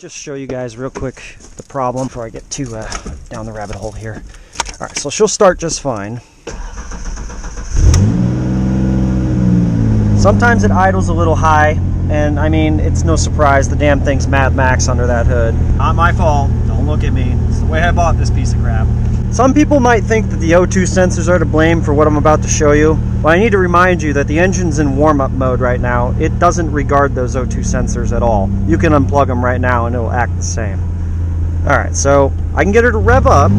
just show you guys real quick the problem before I get too down the rabbit hole here. All right, so she'll start just fine. Sometimes it idles a little high, and I mean, it's no surprise, the damn thing's Mad Max under that hood. Not my fault, don't look at me. It's the way I bought this piece of crap. Some people might think that the O2 sensors are to blame for what I'm about to show you, but I need to remind you that the engine's in warm-up mode right now. It doesn't regard those O2 sensors at all. You can unplug them right now and it'll act the same. Alright, so I can get her to rev up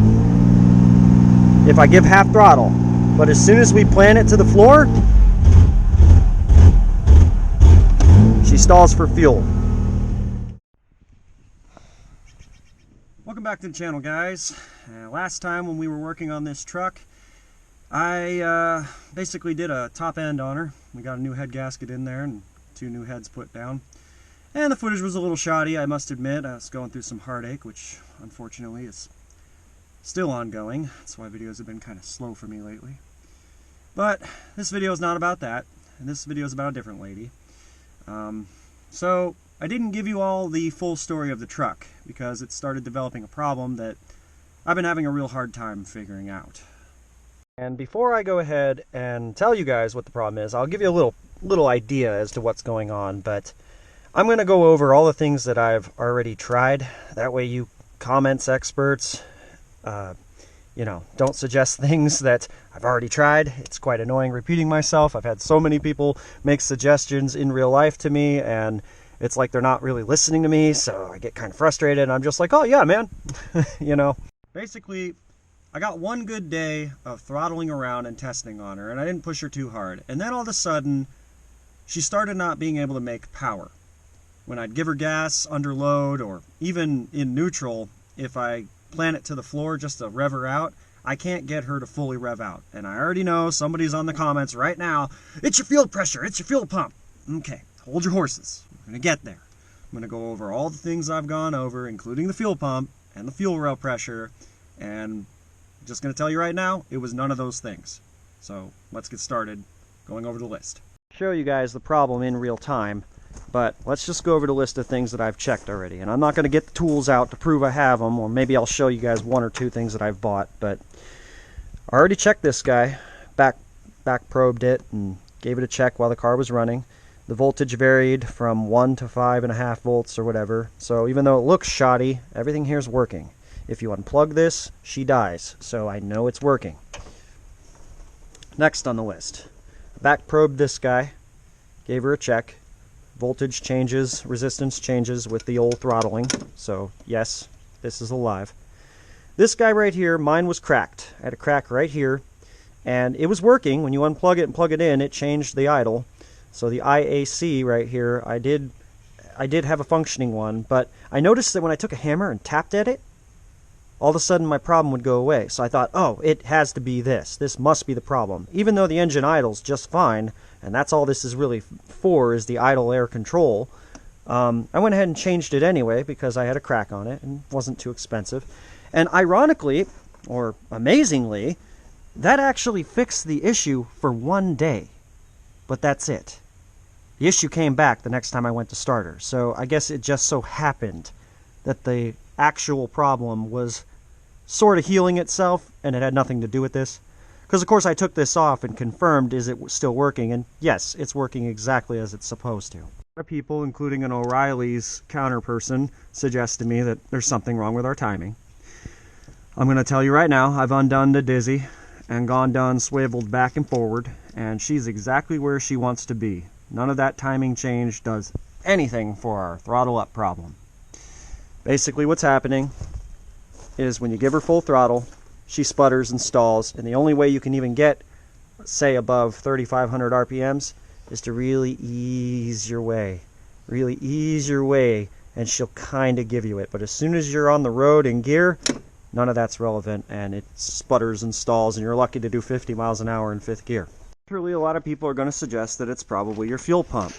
if I give half throttle, but as soon as we plant it to the floor, she stalls for fuel. Welcome back to the channel, guys. Last time when we were working on this truck, I basically did a top end on her. We got a new head gasket in there and 2 new heads put down. And the footage was a little shoddy, I must admit. I was going through some heartache, which unfortunately is still ongoing. That's why videos have been kind of slow for me lately. But this video is not about that, and this video is about a different lady. So I didn't give you all the full story of the truck because it started developing a problem that I've been having a real hard time figuring out. And before I go ahead and tell you guys what the problem is, I'll give you a little idea as to what's going on, but I'm going to go over all the things that I've already tried. That way you comments experts, you know, don't suggest things that I've already tried. It's quite annoying repeating myself. I've had so many people make suggestions in real life to me, and it's like they're not really listening to me, so I get kind of frustrated, and I'm just like, oh yeah, man. You know. Basically, I got one good day of throttling around and testing on her, and I didn't push her too hard. And then all of a sudden, she started not being able to make power. When I'd give her gas under load, or even in neutral, if I plant it to the floor just to rev her out, I can't get her to fully rev out. And I already know somebody's on the comments right now, it's your fuel pressure, it's your fuel pump. Okay, hold your horses. We're going to get there. I'm going to go over all the things I've gone over, including the fuel pump and the fuel rail pressure, and I'm just going to tell you right now, it was none of those things. So let's get started going over the list. Show you guys the problem in real time, but let's just go over the list of things that I've checked already. And I'm not going to get the tools out to prove I have them, or maybe I'll show you guys 1 or 2 things that I've bought, but I already checked this guy, back probed it and gave it a check while the car was running. The voltage varied from 1 to 5.5 volts or whatever, so even though it looks shoddy, everything here is working. If you unplug this, she dies, so I know it's working. Next on the list, back probed this guy, gave her a check. Voltage changes, resistance changes with the old throttling, so yes, this is alive. This guy right here, mine was cracked. I had a crack right here, and it was working. When you unplug it and plug it in, it changed the idle. So the IAC right here, I did have a functioning one, but I noticed that when I took a hammer and tapped at it, all of a sudden my problem would go away. So I thought, oh, it has to be this. This must be the problem. Even though the engine idles just fine, and that's all this is really for, is the idle air control, I went ahead and changed it anyway because I had a crack on it and it wasn't too expensive. And ironically, or amazingly, that actually fixed the issue for 1 day. But that's it. The issue came back the next time I went to start her. So I guess it just so happened that the actual problem was sort of healing itself, and it had nothing to do with this. Because of course I took this off and confirmed, is it still working? And yes, it's working exactly as it's supposed to. A lot of people, including an O'Reilly's counter person, suggest to me that there's something wrong with our timing. I'm going to tell you right now, I've undone the dizzy and gone down, swiveled back and forward, and she's exactly where she wants to be. None of that timing change does anything for our throttle up problem. Basically what's happening is when you give her full throttle, she sputters and stalls, and the only way you can even get, say, above 3,500 RPMs is to really ease your way. Really ease your way, and she'll kind of give you it. But as soon as you're on the road in gear, none of that's relevant, and it sputters and stalls, and you're lucky to do 50 miles an hour in 5th gear. Naturally, a lot of people are going to suggest that it's probably your fuel pump.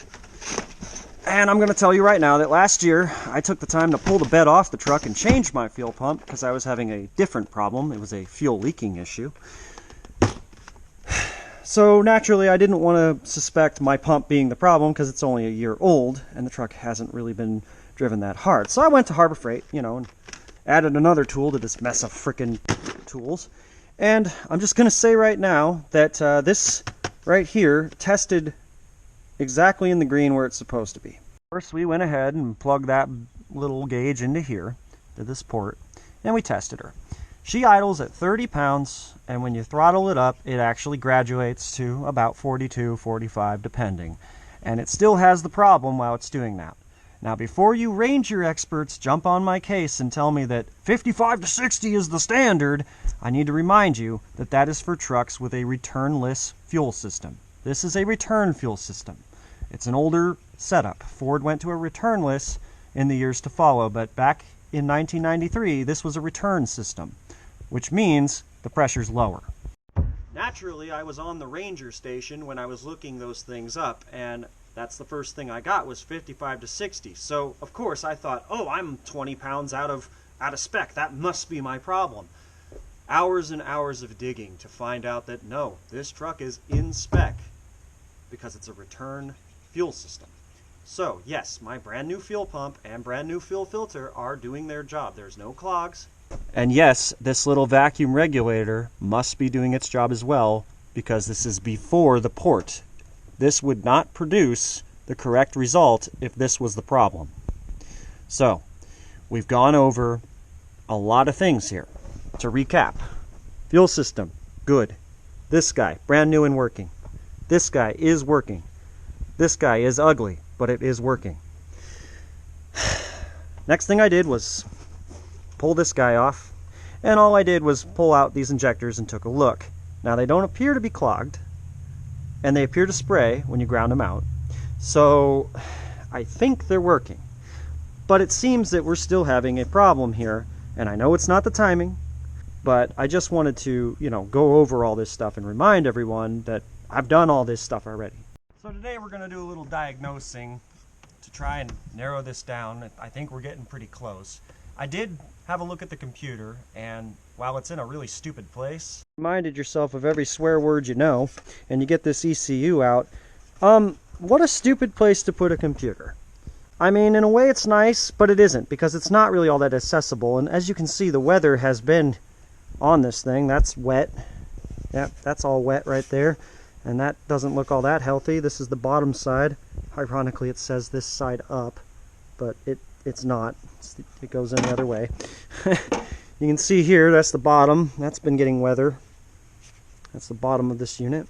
And I'm going to tell you right now that last year, I took the time to pull the bed off the truck and change my fuel pump because I was having a different problem. It was a fuel leaking issue. So naturally, I didn't want to suspect my pump being the problem because it's only a year old, and the truck hasn't really been driven that hard. So I went to Harbor Freight, you know, and added another tool to this mess of frickin' tools. And I'm just going to say right now that this right here tested exactly in the green where it's supposed to be. First, we went ahead and plugged that little gauge into here, to this port, and we tested her. She idles at 30 pounds, and when you throttle it up, it actually graduates to about 42, 45, depending. And it still has the problem while it's doing that. Now, before you ranger experts jump on my case and tell me that 55 to 60 is the standard, I need to remind you that that is for trucks with a returnless fuel system. This is a return fuel system. It's an older setup. Ford went to a returnless in the years to follow, but back in 1993, this was a return system, which means the pressure's lower. Naturally, I was on the Ranger station when I was looking those things up, and that's the first thing I got was 55 to 60. So, of course, I thought, oh, I'm 20 pounds out of spec. That must be my problem. Hours and hours of digging to find out that no, this truck is in spec because it's a return fuel system. So, yes, my brand new fuel pump and brand new fuel filter are doing their job. There's no clogs. And yes, this little vacuum regulator must be doing its job as well because this is before the port. This would not produce the correct result if this was the problem. So, we've gone over a lot of things here. To recap, fuel system, good. This guy, brand new and working. This guy is working. This guy is ugly, but it is working. Next thing I did was pull this guy off, and all I did was pull out these injectors and took a look. Now, they don't appear to be clogged, and they appear to spray when you ground them out. So I think they're working. But it seems that we're still having a problem here, and I know it's not the timing, but I just wanted to, you know, go over all this stuff and remind everyone that I've done all this stuff already. So today we're going to do a little diagnosing to try and narrow this down. I think we're getting pretty close. I did have a look at the computer, and while it's in a really stupid place, reminded yourself of every swear word you know, and you get this ECU out. What a stupid place to put a computer. I mean, in a way it's nice, but it isn't, because it's not really all that accessible. And as you can see, the weather has been on this thing. That's wet. Yep, that's all wet right there. And that doesn't look all that healthy. This is the bottom side. Ironically, it says this side up, but it's not. It goes in the other way. You can see here, that's the bottom. That's been getting weather. That's the bottom of this unit.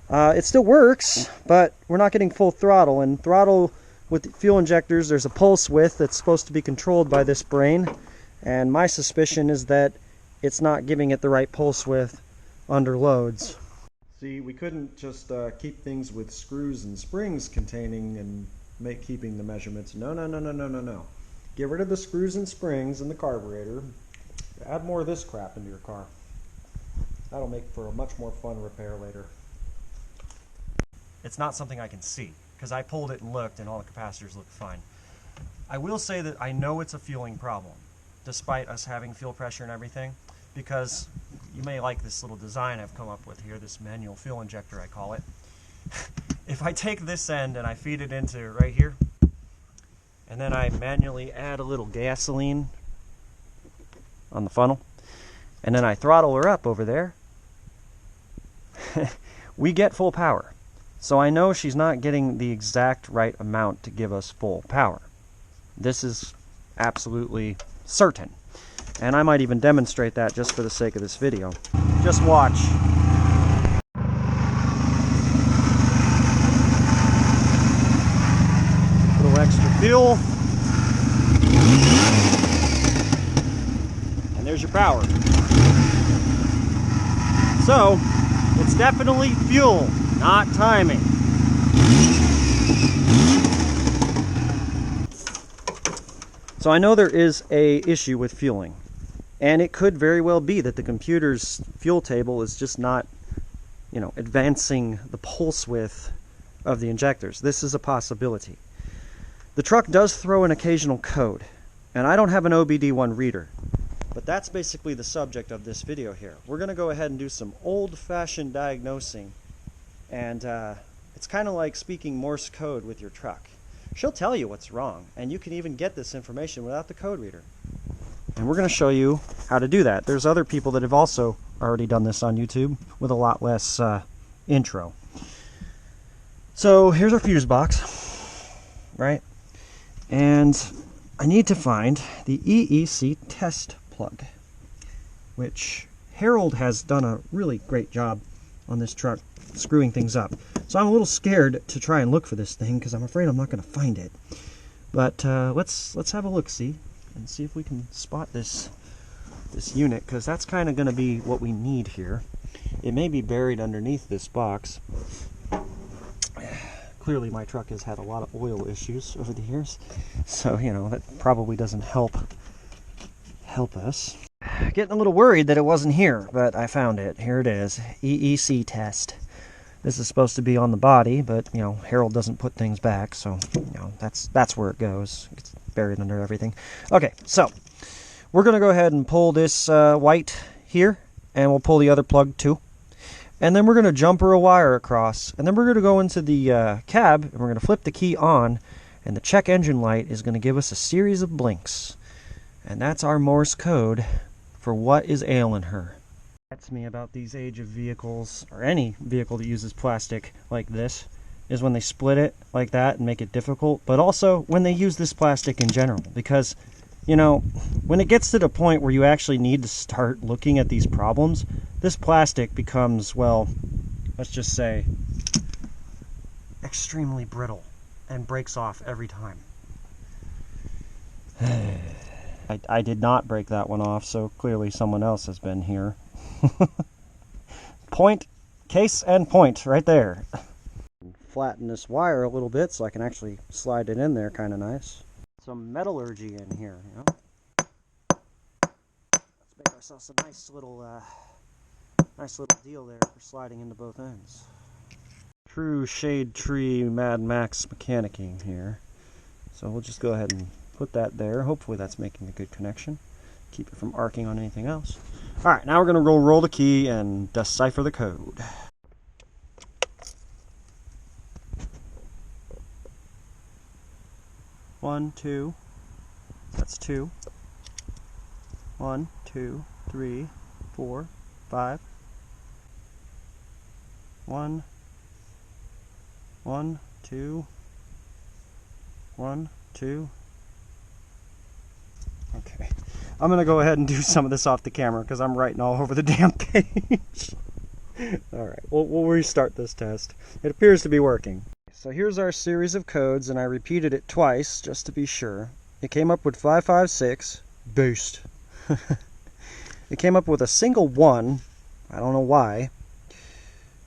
It still works, but we're not getting full throttle. And throttle with fuel injectors, there's a pulse width that's supposed to be controlled by this brain. And my suspicion is that it's not giving it the right pulse width under loads. See, we couldn't just keep things with screws and springs containing and keeping the measurements. No. Get rid of the screws and springs in the carburetor. Add more of this crap into your car. That'll make for a much more fun repair later. It's not something I can see, because I pulled it and looked, and all the capacitors look fine. I will say that I know it's a fueling problem, despite us having fuel pressure and everything, because you may like this little design I've come up with here, this manual fuel injector I call it. If I take this end and I feed it into right here, and then I manually add a little gasoline on the funnel, and then I throttle her up over there, we get full power. So I know she's not getting the exact right amount to give us full power. This is absolutely certain. And I might even demonstrate that just for the sake of this video. Just watch. A little extra fuel. And there's your power. So, it's definitely fuel, not timing. So I know there is a issue with fueling, and it could very well be that the computer's fuel table is just not, you know, advancing the pulse width of the injectors. This is a possibility. The truck does throw an occasional code, and I don't have an OBD1 reader, but that's basically the subject of this video here. We're going to go ahead and do some old-fashioned diagnosing, and it's kind of like speaking Morse code with your truck. she'll tell you what's wrong, and you can even get this information without the code reader. And we're going to show you how to do that. There's other people that have also already done this on YouTube with a lot less intro. So here's our fuse box, right? And I need to find the EEC test plug, which Harold has done a really great job on this truck screwing things up. So I'm a little scared to try and look for this thing because I'm afraid I'm not going to find it. But let's have a look-see and see if we can spot this unit, because that's kind of going to be what we need here. It may be buried underneath this box. Clearly my truck has had a lot of oil issues over the years, so you know that probably doesn't help us. Getting a little worried that it wasn't here, but I found it. Here it is, EEC test. This is supposed to be on the body, but you know Harold doesn't put things back, so you know that's where it goes. It's buried under everything. Okay, so we're gonna go ahead and pull this white here, and we'll pull the other plug too. And then we're going to jumper a wire across, and then we're going to go into the cab, and we're going to flip the key on, and the check engine light is going to give us a series of blinks. And that's our Morse code for what is ailing her. That's me about these age of vehicles, or any vehicle that uses plastic like this, is when they split it like that and make it difficult, but also when they use this plastic in general, because you know, when it gets to the point where you actually need to start looking at these problems, this plastic becomes, well, let's just say, extremely brittle and breaks off every time. I did not break that one off, so clearly someone else has been here. Point, case and point, right there. Flatten this wire a little bit so I can actually slide it in there kind of nice. Some metallurgy in here, you know. Let's make ourselves a nice little deal there for sliding into both ends. True shade tree Mad Max mechanicking here. So we'll just go ahead and put that there. Hopefully that's making a good connection. Keep it from arcing on anything else. All right, now we're gonna roll the key and decipher the code. One, two, that's 2. 1, 2, 3, 4, 5. 1, 1, 2, 1, 2. Okay, I'm gonna go ahead and do some of this off the camera because I'm writing all over the damn page. All right, we'll restart this test. It appears to be working. So here's our series of codes, and I repeated it twice just to be sure. It came up with 556, boost. It came up with a single 1, I don't know why.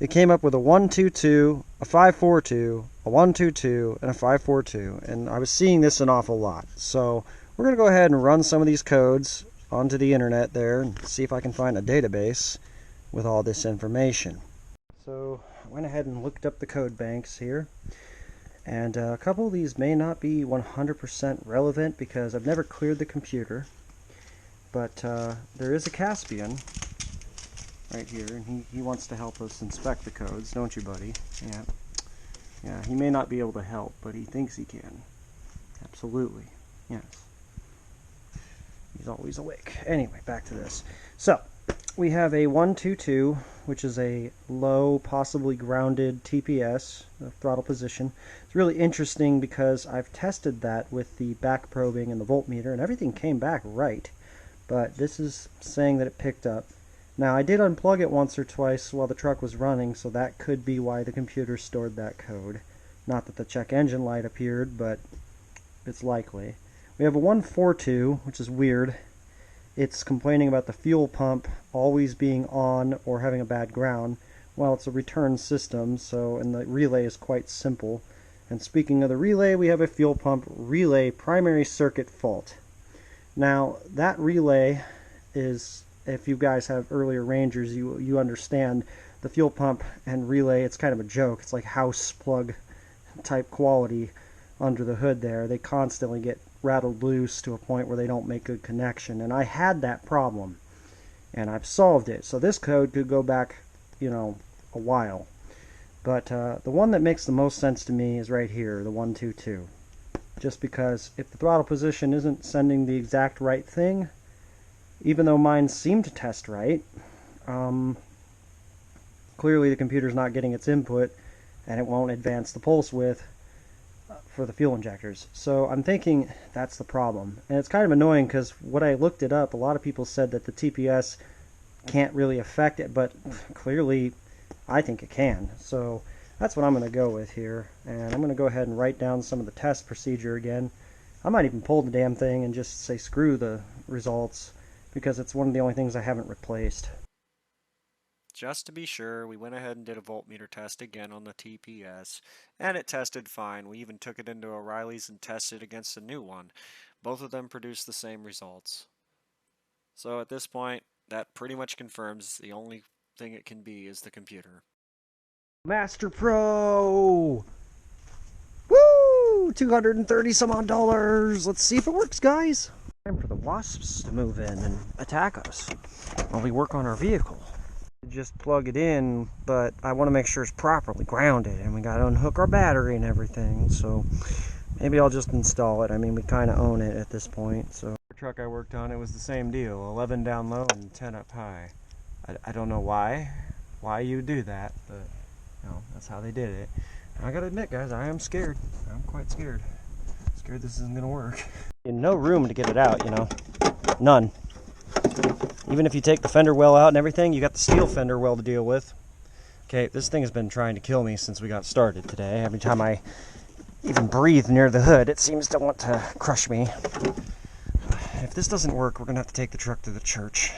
It came up with a 122, a 542, a 122, and a 542, and I was seeing this an awful lot. So we're going to go ahead and run some of these codes onto the internet there and see if I can find a database with all this information. So I went ahead and looked up the code banks here, and a couple of these may not be 100% relevant because I've never cleared the computer, but there is a Caspian right here, and he wants to help us inspect the codes, don't you, buddy? Yeah, he may not be able to help, but he thinks he can. Absolutely, yes. He's always awake. Anyway, back to this. So we have a 122, which is a low, possibly grounded TPS, throttle position. It's really interesting because I've tested that with the back probing and the voltmeter, and everything came back right. But this is saying that it picked up. Now, I did unplug it once or twice while the truck was running, so that could be why the computer stored that code. Not that the check engine light appeared, but it's likely. We have a 142, which is weird. It's complaining about the fuel pump always being on or having a bad ground. Well, it's a return system, and the relay is quite simple. And speaking of the relay, we have a fuel pump relay primary circuit fault. Now, that relay is, if you guys have earlier Rangers, you understand the fuel pump and relay, it's kind of a joke. It's like house plug type quality under the hood there. They constantly get rattled loose to a point where they don't make good connection, and I had that problem and I've solved it. So this code could go back, you know, a while, but the one that makes the most sense to me is right here, the 122. just because if the throttle position isn't sending the exact right thing, even though mine seemed to test right, clearly the computer's not getting its input and it won't advance the pulse width for the fuel injectors. So I'm thinking that's the problem. And it's kind of annoying because when I looked it up, a lot of people said that the TPS can't really affect it, but clearly I think it can. So that's what I'm going to go with here. And I'm going to go ahead and write down some of the test procedure again. I might even pull the damn thing and just say screw the results, because it's one of the only things I haven't replaced. Just to be sure, we went ahead and did a voltmeter test again on the TPS, and it tested fine. We even took it into O'Reilly's and tested against a new one. Both of them produced the same results. So at this point, that pretty much confirms the only thing it can be is the computer. Master Pro! Woo! 230 some odd dollars. Let's see if it works, guys. Time for the wasps to move in and attack us while we work on our vehicle. Just plug it in, but I want to make sure it's properly grounded, and we got to unhook our battery and everything, so maybe I'll just install it. I mean, we kind of own it at this point. So the truck I worked on, it was the same deal, 11 down low and 10 up high. I don't know why you would do that, but that's how they did it. And I gotta admit, guys, I am scared. I'm quite scared. Scared this isn't gonna work. No room to get it out, none. Even if you take the fender well out and everything, you got the steel fender well to deal with. Okay, this thing has been trying to kill me since we got started today. Every time I even breathe near the hood, it seems to want to crush me. If this doesn't work, we're going to have to take the truck to the church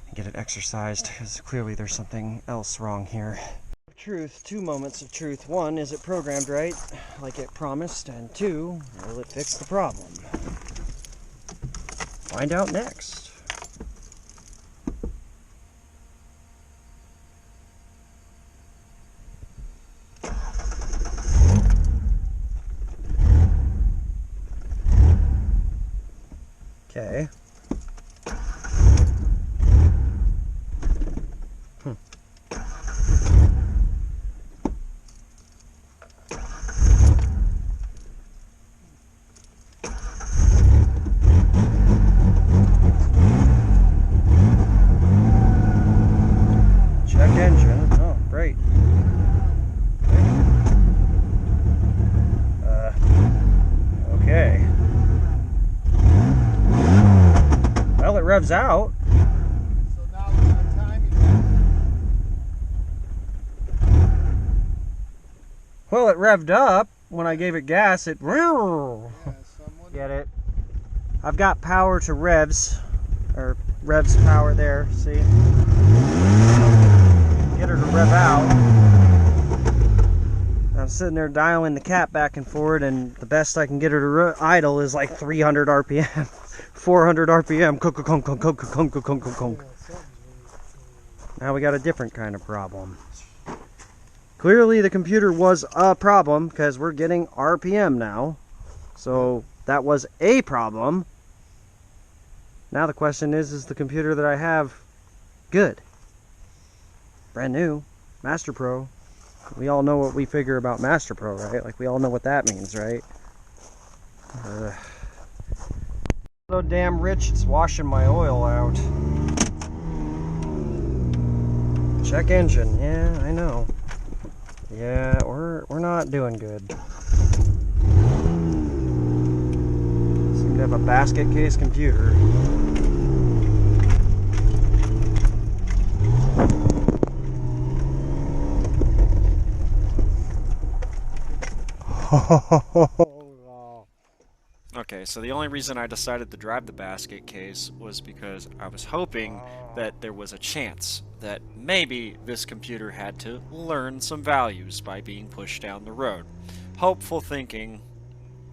and get it exercised, because clearly there's something else wrong here. Truth, 2 moments of truth. 1, is it programmed right, like it promised? And 2, will it fix the problem? Find out next. Okay. Check engine. Oh, great. Okay. Well, it revs out. So now we're on timing. Well, it revved up when I gave it gas. It get it. I've got power to revs, or revs power there. See, get her to rev out. I'm sitting there dialing the cap back and forward, and the best I can get her to idle is like 300 RPM, 400 RPM. Now we got a different kind of problem. Clearly the computer was a problem, because we're getting RPM now. So that was a problem. Now the question is the computer that I have good? Brand new, Master Pro. We all know what we figure about Master Pro, right? Like, we all know what that means, right? So damn rich, it's washing my oil out. Check engine. Yeah, I know. Yeah, we're not doing good. Seem to have a basket case computer. Okay, so the only reason I decided to drive the basket case was because I was hoping that there was a chance that maybe this computer had to learn some values by being pushed down the road. Hopeful thinking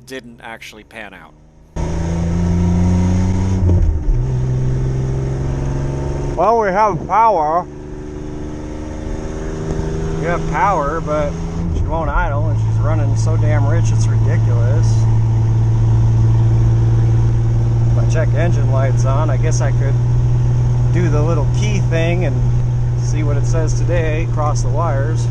didn't actually pan out. Well, we have power. We have power, but she won't idle, and she's running so damn rich it's ridiculous. If I check engine lights on, I guess I could do the little key thing and see what it says today, cross the wires.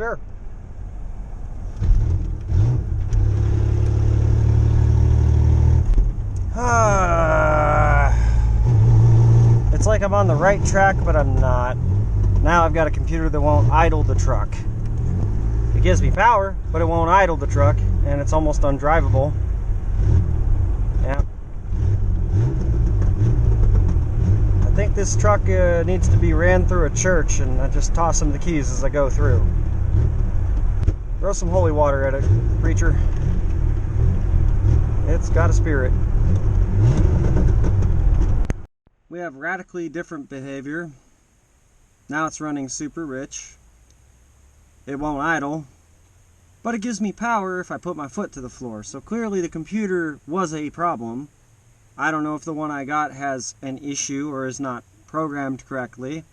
sure. It's like I'm on the right track, but I'm not. Now I've got a computer that won't idle the truck. It gives me power, but it won't idle the truck, and it's almost undrivable. Yeah. I think this truck needs to be ran through a church, and I just toss them the keys as I go through. Throw some holy water at it, preacher. It's got a spirit. We have radically different behavior. Now it's running super rich. It won't idle, but it gives me power if I put my foot to the floor. So clearly the computer was a problem. I don't know if the one I got has an issue or is not programmed correctly.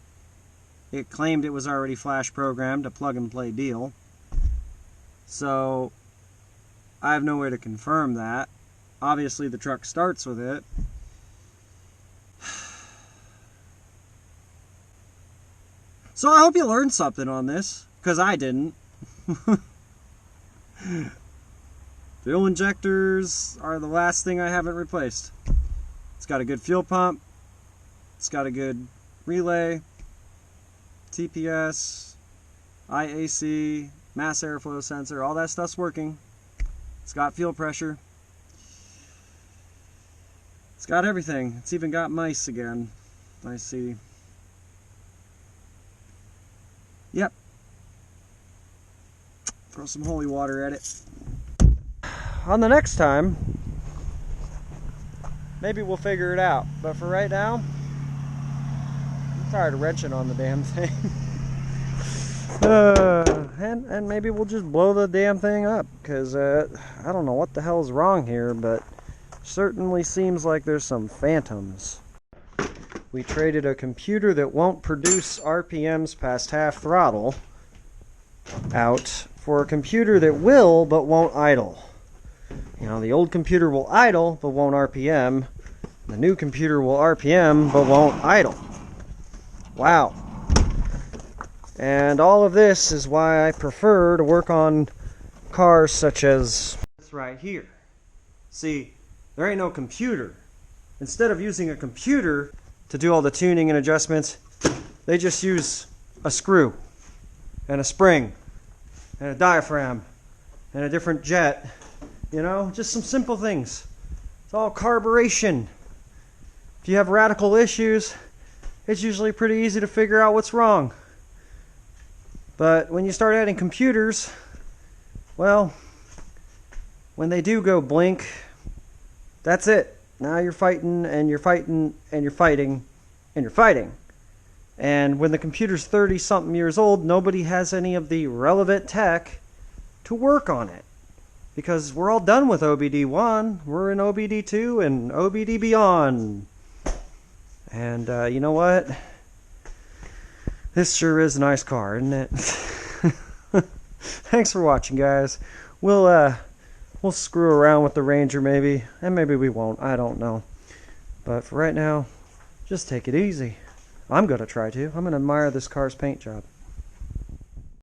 It claimed it was already flash programmed, a plug and play deal. So I have no way to confirm that. Obviously the truck starts with it. So I hope you learned something on this, because I didn't. Fuel injectors are the last thing I haven't replaced. It's got a good fuel pump. It's got a good relay, TPS, IAC, mass airflow sensor, all that stuff's working. It's got fuel pressure. It's got everything. It's even got mice again, I see. Yep. Throw some holy water at it. On the next time, maybe we'll figure it out. But for right now, I'm tired of wrenching on the damn thing. And maybe we'll just blow the damn thing up. Because I don't know what the hell's wrong here, but certainly seems like there's some phantoms. We traded a computer that won't produce RPMs past half throttle out for a computer that will but won't idle. You know, the old computer will idle but won't RPM. The new computer will RPM but won't idle. Wow. And all of this is why I prefer to work on cars such as this right here. See, there ain't no computer. Instead of using a computer to do all the tuning and adjustments, they just use a screw and a spring and a diaphragm and a different jet. You know, just some simple things. It's all carburation. If you have radical issues, it's usually pretty easy to figure out what's wrong. But when you start adding computers, well, when they do go blink, that's it. Now you're fighting, and you're fighting, and you're fighting, and you're fighting. And when the computer's 30-something years old, nobody has any of the relevant tech to work on it. Because we're all done with OBD1. We're in OBD2 and OBD beyond. And you know what? This sure is a nice car, isn't it? Thanks for watching, guys. We'll screw around with the Ranger maybe, and maybe we won't. I don't know. But for right now, just take it easy. I'm going to try to. I'm going to admire this car's paint job.